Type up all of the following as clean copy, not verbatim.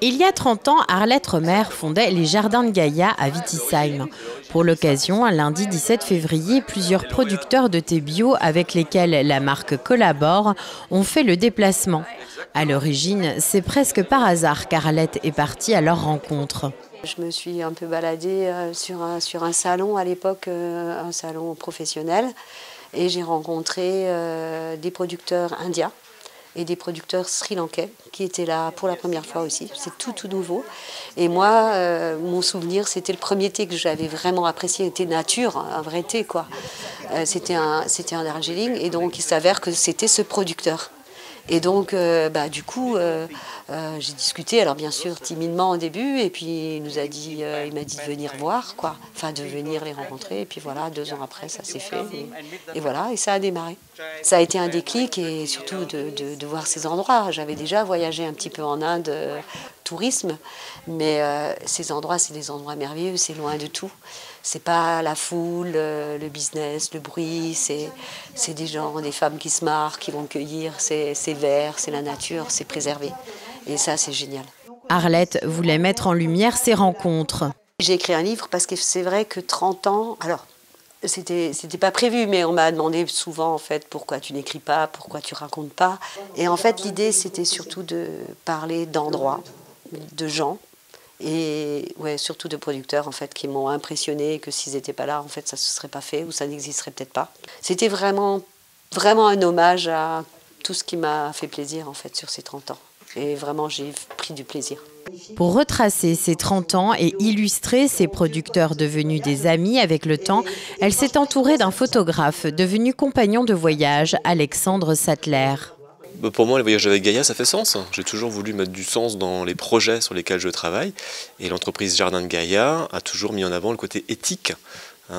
Il y a 30 ans, Arlette Romer fondait les Jardins de Gaïa à Wittisheim. Pour l'occasion, lundi 17 février, plusieurs producteurs de thé bio avec lesquels la marque collabore ont fait le déplacement. À l'origine, c'est presque par hasard qu'Arlette est partie à leur rencontre. Je me suis un peu baladée sur un salon à l'époque, un salon professionnel, et j'ai rencontré des producteurs indiens et des producteurs sri-lankais qui étaient là pour la première fois aussi. C'est tout nouveau. Et moi, mon souvenir, c'était le premier thé que j'avais vraiment apprécié, était nature, un vrai thé, quoi. C'était un Darjeeling, et donc il s'avère que c'était ce producteur. Et donc, du coup, j'ai discuté, alors bien sûr timidement au début, et puis il m'a dit de venir voir, quoi, enfin de venir les rencontrer, et puis voilà, 2 ans après, ça s'est fait, et voilà, et ça a démarré. Ça a été un déclic, et surtout de voir ces endroits. J'avais déjà voyagé un petit peu en Inde, tourisme, mais ces endroits, c'est des endroits merveilleux, c'est loin de tout. C'est pas la foule, le business, le bruit, c'est des gens, des femmes qui se marrent, qui vont cueillir, c'est vert, c'est la nature, c'est préservé. Et ça, c'est génial. Arlette voulait mettre en lumière ces rencontres. J'ai écrit un livre parce que c'est vrai que 30 ans, alors c'était pas prévu, mais on m'a demandé souvent en fait pourquoi tu n'écris pas, pourquoi tu racontes pas. Et en fait, l'idée, c'était surtout de parler d'endroits, de gens. Et ouais, surtout de producteurs en fait qui m'ont impressionné, que s'ils n'étaient pas là en fait ça ne se serait pas fait ou ça n'existerait peut-être pas. C'était vraiment un hommage à tout ce qui m'a fait plaisir en fait sur ces 30 ans. Et vraiment j'ai pris du plaisir. Pour retracer ces 30 ans et illustrer ces producteurs devenus des amis avec le temps, elle s'est entourée d'un photographe devenu compagnon de voyage, Alexandre Sattler. Pour moi, les voyages avec Gaïa, ça fait sens. J'ai toujours voulu mettre du sens dans les projets sur lesquels je travaille. Et l'entreprise Jardin de Gaïa a toujours mis en avant le côté éthique,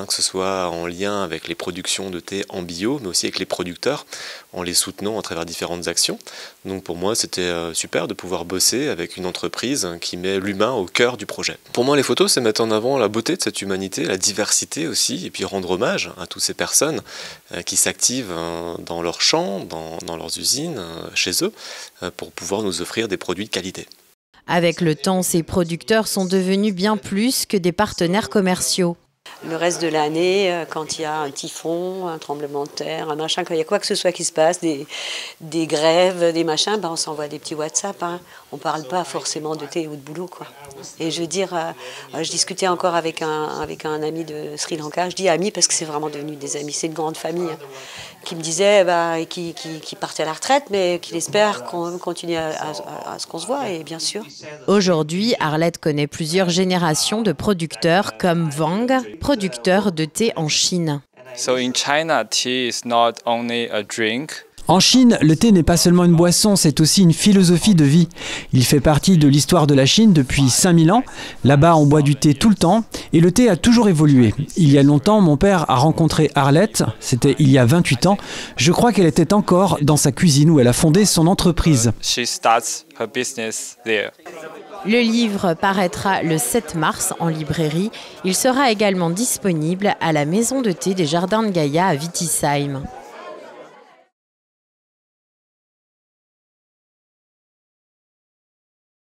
que ce soit en lien avec les productions de thé en bio, mais aussi avec les producteurs, en les soutenant à travers différentes actions. Donc pour moi, c'était super de pouvoir bosser avec une entreprise qui met l'humain au cœur du projet. Pour moi, les photos, c'est mettre en avant la beauté de cette humanité, la diversité aussi, et puis rendre hommage à toutes ces personnes qui s'activent dans leurs champs, dans leurs usines, chez eux, pour pouvoir nous offrir des produits de qualité. Avec le temps, ces producteurs sont devenus bien plus que des partenaires commerciaux. Le reste de l'année, quand il y a un typhon, un tremblement de terre, un machin, quand il y a quoi que ce soit qui se passe, des grèves, des machins, on s'envoie des petits WhatsApp. On ne parle pas forcément de thé ou de boulot, quoi. Et je veux dire, je discutais encore avec un ami de Sri Lanka, je dis ami parce que c'est vraiment devenu des amis, c'est une grande famille, qui me disait qui partait à la retraite, mais qu'il espère qu'on continue à ce qu'on se voit, et bien sûr. Aujourd'hui, Arlette connaît plusieurs générations de producteurs comme Wang, producteur de thé en Chine. So in China, tea is not only a drink. En Chine, le thé n'est pas seulement une boisson, c'est aussi une philosophie de vie. Il fait partie de l'histoire de la Chine depuis 5000 ans. Là-bas, on boit du thé tout le temps et le thé a toujours évolué. Il y a longtemps, mon père a rencontré Arlette, c'était il y a 28 ans. Je crois qu'elle était encore dans sa cuisine où elle a fondé son entreprise. She starts her business there. Le livre paraîtra le 7 mars en librairie. Il sera également disponible à la maison de thé des Jardins de Gaïa à Wittisheim.